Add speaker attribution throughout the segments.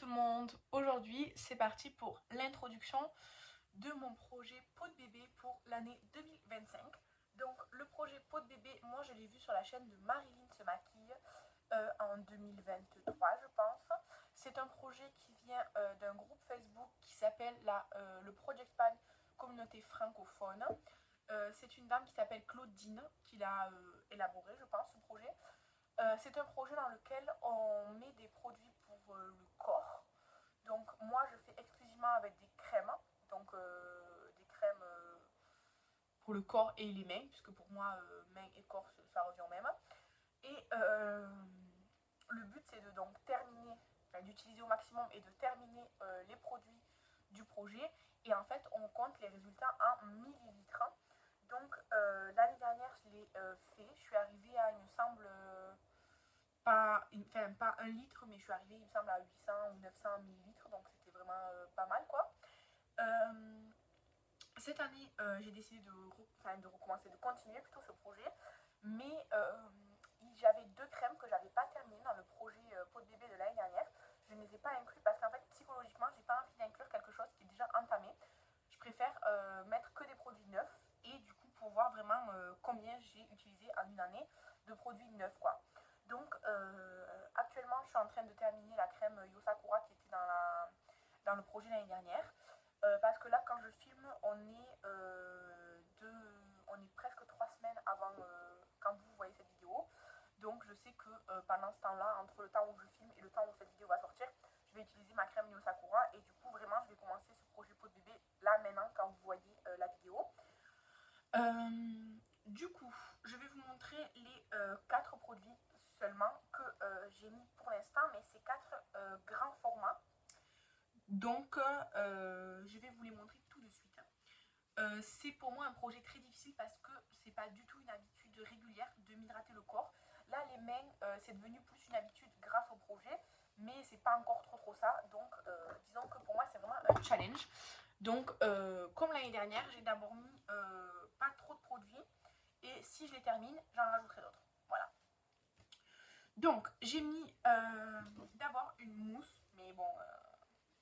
Speaker 1: le monde, aujourd'hui c'est parti pour l'introduction de mon projet peau de bébé pour l'année 2025. Donc le projet peau de bébé, moi je l'ai vu sur la chaîne de Marilyn se maquille en 2023 je pense. C'est un projet qui vient d'un groupe Facebook qui s'appelle le Project Pan Communauté francophone. C'est une dame qui s'appelle Claudine qui l'a élaboré je pense ce projet. C'est un projet dans lequel on met des produits pour le corps. Donc moi je fais exclusivement avec des crèmes, donc des crèmes pour le corps et les mains, puisque pour moi mains et corps ça revient au même. Et le but c'est de donc terminer, d'utiliser au maximum et de terminer les produits du projet. Et en fait on compte les résultats en millilitres. Donc l'année dernière je l'ai fait, je suis arrivée à il me semble pas 1 litre, mais je suis arrivée, il me semble, à 800 ou 900 millilitres, donc c'était vraiment pas mal, quoi. Cette année, j'ai décidé de recommencer, de continuer plutôt ce projet, mais j'avais 2 crèmes que j'avais pas terminées dans le projet peau de bébé de l'année dernière. Je ne les ai pas inclus parce qu'en fait, psychologiquement, j'ai pas envie d'inclure quelque chose qui est déjà entamé. Je préfère mettre que des produits neufs et du coup pour voir vraiment combien j'ai utilisé en une année de produits neufs, quoi. Donc actuellement je suis en train de terminer la crème Yosakura qui était dans le projet l'année dernière. Parce que là quand je filme on est presque 3 semaines avant quand vous voyez cette vidéo. Donc je sais que pendant ce temps là, entre le temps où je filme et le temps où cette vidéo va sortir, je vais utiliser ma crème Yosakura. Et du coup vraiment je vais commencer ce projet peau de bébé là maintenant quand vous voyez la vidéo. Du coup, je vais vous montrer les 4 produits seulement que j'ai mis pour l'instant, mais c'est 4 grands formats. Donc, je vais vous les montrer tout de suite. C'est pour moi un projet très difficile parce que c'est pas du tout une habitude régulière de m'hydrater le corps. Là, les mains, c'est devenu plus une habitude grâce au projet, mais c'est pas encore trop ça. Donc, disons que pour moi, c'est vraiment un challenge. Donc, comme l'année dernière, j'ai d'abord mis pas trop de produits. Et si je les termine, j'en rajouterai d'autres. Voilà. Donc, j'ai mis d'abord une mousse. Mais bon,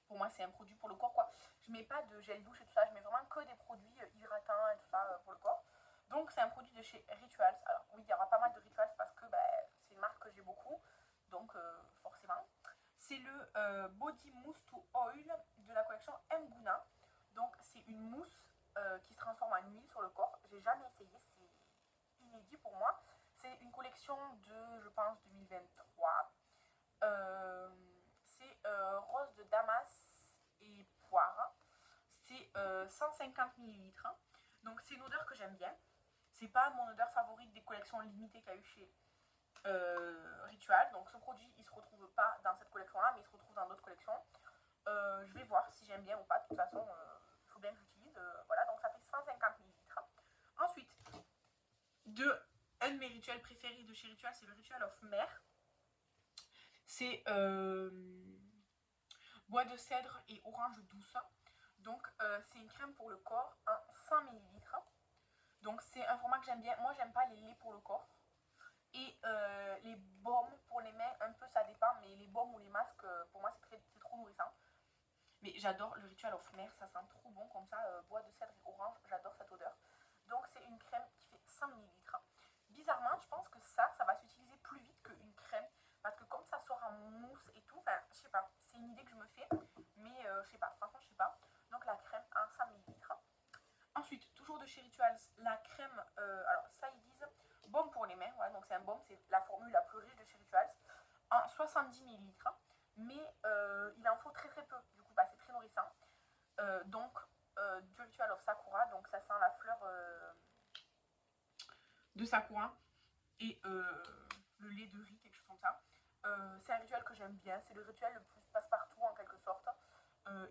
Speaker 1: pour moi, c'est un produit pour le corps, quoi. Je mets pas de gel douche et tout ça. Je mets vraiment que des produits hydratants et tout ça pour le corps. Donc, c'est un produit de chez Rituals. Alors, oui, il y aura pas mal de Rituals parce que c'est une marque que j'ai beaucoup. Donc, forcément. C'est le Body Mousse to Oil de la collection Mguna. Donc, c'est une mousse qui se transforme en huile sur le corps. J'ai jamais essayé, c'est inédit pour moi. C'est une collection de, je pense, 2023. C'est rose de Damas et poire. C'est 150 millilitres. Donc, c'est une odeur que j'aime bien. C'est pas mon odeur favorite des collections limitées qu'il y a eu chez Ritual. Donc, ce produit, il se retrouve pas dans cette collection-là, mais il se retrouve dans d'autres collections. Je vais voir si j'aime bien ou pas. De toute façon, il faut bien que j'utilise. Voilà, donc ça fait 150 millilitres. Ensuite, un de mes rituels préférés de chez Ritual, c'est le Ritual of Mer. C'est bois de cèdre et orange douce. Donc, c'est une crème pour le corps en 100 millilitres. Donc, c'est un format que j'aime bien. Moi, j'aime pas les laits pour le corps. Et les baumes pour les mains, un peu ça dépend, mais les baumes ou les masques, pour moi, c'est trop nourrissant. Mais j'adore le Ritual of Mer, ça sent trop bon comme ça, bois de cèdre et orange, j'adore cette odeur. Donc c'est une crème qui fait 100 millilitres. Bizarrement, je pense que ça va s'utiliser plus vite qu'une crème, parce que comme ça sort en mousse et tout, enfin, je sais pas, c'est une idée que je me fais, mais je sais pas, franchement, je sais pas. Donc la crème en 100 millilitres. Ensuite, toujours de chez Rituals, la crème, alors ça ils disent baume pour les mains, voilà, donc c'est un baume, c'est la formule la plus riche de chez Rituals, en 70 millilitres. Mais il en faut très peu, du coup c'est très nourrissant. Donc du Ritual of Sakura, donc ça sent la fleur de Sakura et le lait de riz, quelque chose comme ça. C'est un rituel que j'aime bien, c'est le rituel le plus passe-partout en quelque sorte.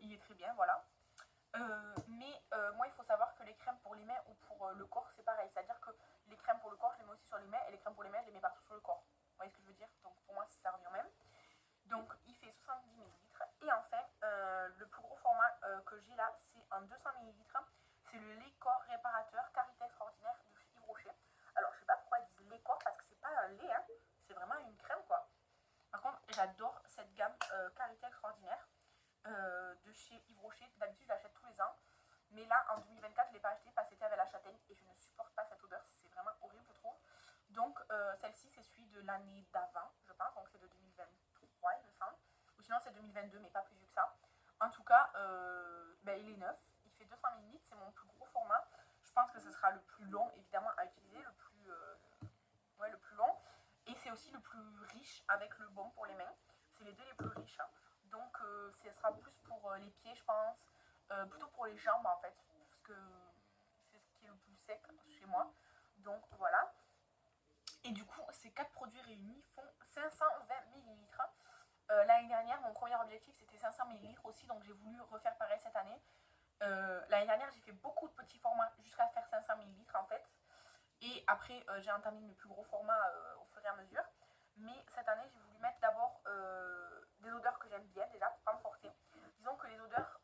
Speaker 1: Il est très bien, voilà. Mais moi il faut savoir que les crèmes pour les mains ou pour le corps c'est pareil, c'est à dire que les crèmes pour le corps je les mets aussi sur les mains et les crèmes pour les mains je les mets partout sur le corps, vous voyez ce que je veux dire, donc pour moi ça revient au même. Donc il fait 70 millilitres. Et enfin le plus gros format que j'ai là c'est un 200 millilitres, c'est le lait corps réparateur Carité Extraordinaire de chez Yves Rocher. Alors je sais pas pourquoi ils disent lait corps parce que c'est pas un lait, hein, c'est vraiment une crème quoi. Par contre j'adore cette de gamme Karité Extraordinaire de chez Yves Rocher. D'habitude, je l'achète tous les ans. Mais là, en 2024, je ne l'ai pas acheté parce que c'était avec la châtaigne et je ne supporte pas cette odeur. C'est vraiment horrible, je trouve. Donc, celle-ci, c'est celui de l'année d'avant, je pense. Donc, c'est de 2023, il me semble. Ou sinon, c'est 2022, mais pas plus vieux que ça. En tout cas, il est neuf. Il fait 200 ml. C'est mon plus gros format. Je pense que ce sera le plus long, évidemment, à utiliser. Le plus long. Et c'est aussi le plus riche avec le baume pour les mains. C'est les deux les plus riches. Donc, ce sera plus pour les pieds, je pense. Plutôt pour les jambes, en fait. Parce que c'est ce qui est le plus sec chez moi. Donc, voilà. Et du coup, ces 4 produits réunis font 520 ml. L'année dernière, mon premier objectif, c'était 500 ml aussi. Donc, j'ai voulu refaire pareil cette année. L'année dernière, j'ai fait beaucoup de petits formats jusqu'à faire 500 ml, en fait. Et après, j'ai entamé mes plus gros formats au fur et à mesure. Mais cette année, j'ai voulu mettre d'abord des odeurs que j'aime bien déjà, pour pas me forcer. Disons que les odeurs,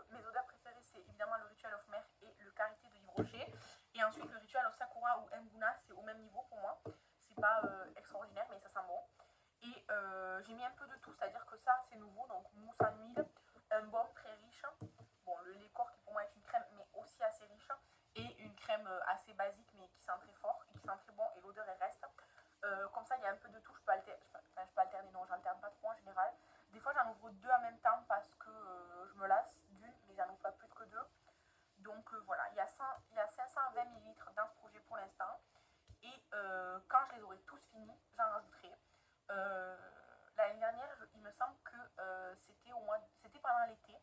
Speaker 1: mes odeurs préférées, c'est évidemment le Ritual of Mer et le Karité de Yves Rocher. Et ensuite, le Ritual of Sakura ou Mbuna, c'est au même niveau pour moi. C'est pas extraordinaire, mais ça sent bon. Et j'ai mis un peu de tout, c'est-à-dire que ça, c'est nouveau. Donc, mousse en huile, un baume très riche. Bon, le lait corps qui pour moi est une crème, mais aussi assez riche. Et une crème assez basique, mais qui sent très fort et qui sent très bon. Et l'odeur, elle reste. Comme ça, il y a un peu de tout. Je peux alterner, non, j'alterne pas trop en général. Des fois, j'en ouvre deux en même temps parce que je me lasse d'une, mais j'en ouvre pas plus que deux. Donc voilà, il y a 520 ml dans ce projet pour l'instant. Et quand je les aurai tous finis, j'en rajouterai. Euh, L'année dernière, il me semble que c'était pendant l'été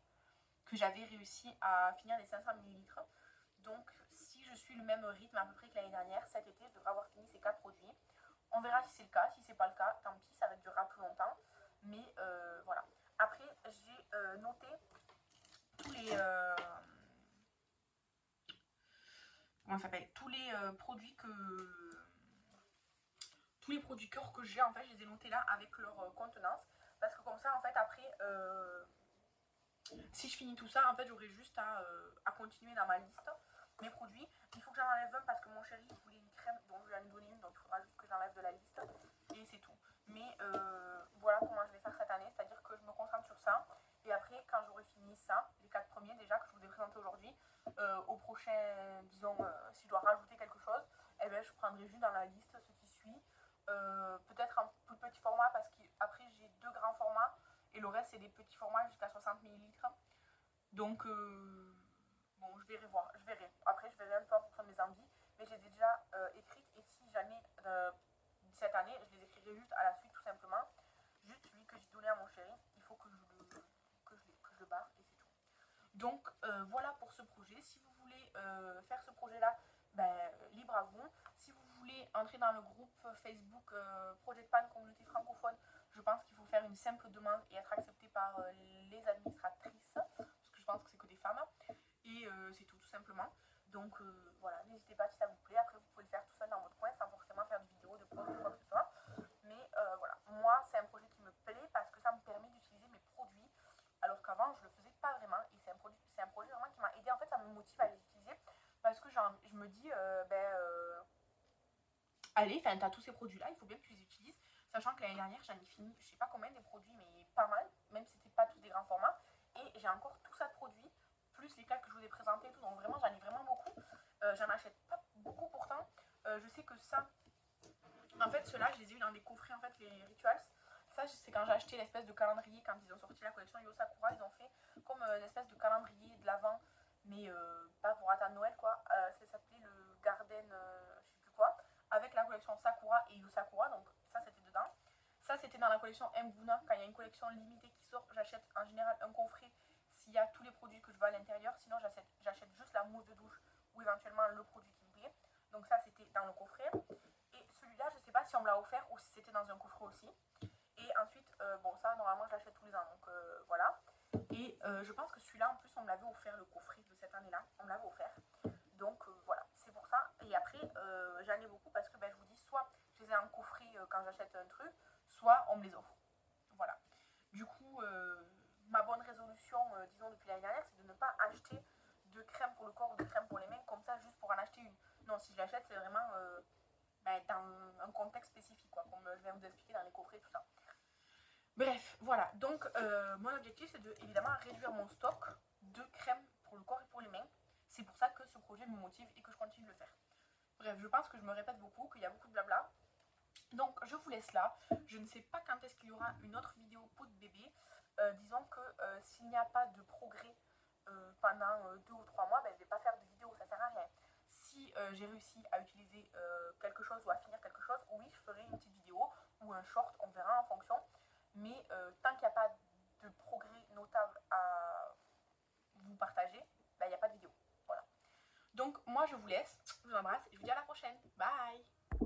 Speaker 1: que j'avais réussi à finir les 500 ml. Donc, si je suis le même rythme à peu près que l'année dernière, cet été, je devrais avoir fini ces 4 produits. On verra si c'est le cas. Si c'est pas le cas, tant pis, ça va durer plus longtemps. Mais voilà. Après, j'ai noté tous les comment ça s'appelle, tous les produits cœur que j'ai, en fait, je les ai notés là avec leur contenance. Parce que comme ça, en fait, après, si je finis tout ça, en fait, j'aurai juste à continuer dans ma liste mes produits. Il faut que j'en enlève un parce que mon chéri voulait une crème dont je lui en ai donné une, donc il faudra juste que j'enlève de la liste. Et c'est tout. Mais voilà comment je vais faire cette année, c'est-à-dire que je me concentre sur ça. Et après, quand j'aurai fini ça, les 4 premiers déjà que je vous ai présentés aujourd'hui, au prochain, disons, si je dois rajouter quelque chose, eh bien, je prendrai juste dans la liste ce qui suit. Peut-être un plus petit format parce qu'après j'ai 2 grands formats et le reste c'est des petits formats jusqu'à 60 ml. Donc bon, je verrai voir, je verrai. Après je verrai un peu en fonction de mes envies, mais je les ai déjà écrites et si j'en ai cette année, je les écrirai juste à la suite tout simplement. Juste celui que j'ai donné à mon chéri, il faut que je le barre et c'est tout. Donc voilà pour ce projet. Si vous voulez faire ce projet-là, libre à vous. Si vous voulez entrer dans le groupe Facebook Project Pan Communauté francophone, je pense qu'il faut faire une simple demande et être accepté par les administratrices, parce que je pense que c'est que des femmes. Et c'est tout simplement. Donc voilà, n'hésitez pas si ça vous plaît. Après, vous pouvez le faire tout seul dans votre coin sans forcément faire de vidéos, de posts ou quoi que ce soit. Mais voilà, moi, c'est un projet qui me plaît parce que ça me permet d'utiliser mes produits alors qu'avant je le faisais pas vraiment et c'est un projet vraiment qui m'a aidé. En fait, ça me motive à les utiliser parce que je me dis allez, t'as tous ces produits là, il faut bien que tu les utilises, sachant que l'année dernière j'en ai fini je sais pas combien des produits, mais pas mal, même si c'était pas tous des grands formats, et j'ai encore tout ça de produits plus les cas que je vous ai présentés et tout, donc vraiment j'en ai vraiment beaucoup. J'en achète pas beaucoup pourtant. Je sais que ça, en fait, ceux-là, je les ai eu dans des coffrets, en fait, les Rituals. Ça, c'est quand j'ai acheté l'espèce de calendrier, quand ils ont sorti la collection Yo Sakura, ils ont fait comme l'espèce de calendrier de l'avant, mais pas pour attendre Noël, quoi. Ça s'appelait le Garden, je sais plus quoi, avec la collection Sakura et Yo Sakura, donc ça, c'était dedans. Ça, c'était dans la collection Mbuna. Quand il y a une collection limitée qui sort, j'achète en général un coffret s'il y a tous les produits que je veux à l'intérieur. Sinon, j'achète juste la mousse de douche ou éventuellement le produit qui me plaît. Donc ça, c'était dans le coffret. Et celui-là, je sais pas si on me l'a offert ou si c'était dans un coffret aussi. Et ensuite, bon, ça, normalement, je l'achète tous les ans. Donc voilà. Et je pense que celui-là, en plus, on me l'avait offert, le coffret de cette année-là. On me l'avait offert. Donc voilà, c'est pour ça. Et après, j'en ai beaucoup parce que je vous dis, soit je les ai en coffret quand j'achète un truc, soit on me les offre. Voilà. Du coup, ma bonne résolution, disons depuis l'année dernière, c'est de ne pas acheter de crème pour le corps ou de crème pour les mains comme ça juste pour en acheter une. Non, si je l'achète, c'est vraiment dans un contexte spécifique, quoi, comme je viens de vous expliquer dans les coffrets, tout ça. Bref, voilà. Donc, mon objectif, c'est de évidemment réduire mon stock de crème pour le corps et pour les mains. C'est pour ça que ce projet me motive et que je continue de le faire. Bref, je pense que je me répète beaucoup, qu'il y a beaucoup de blabla. Donc, je vous laisse là. Je ne sais pas quand est-ce qu'il y aura une autre vidéo peau de bébé. Disons que s'il n'y a pas de progrès pendant 2 ou 3 mois, ben, je ne vais pas faire de vidéo, ça sert à rien. Si j'ai réussi à utiliser quelque chose ou à finir quelque chose, oui, je ferai une petite vidéo ou un short, on verra en fonction. Mais tant qu'il n'y a pas de progrès notable à vous partager, ben, il n'y a pas de vidéo. Voilà. Donc moi je vous laisse, je vous embrasse et je vous dis à la prochaine. Bye.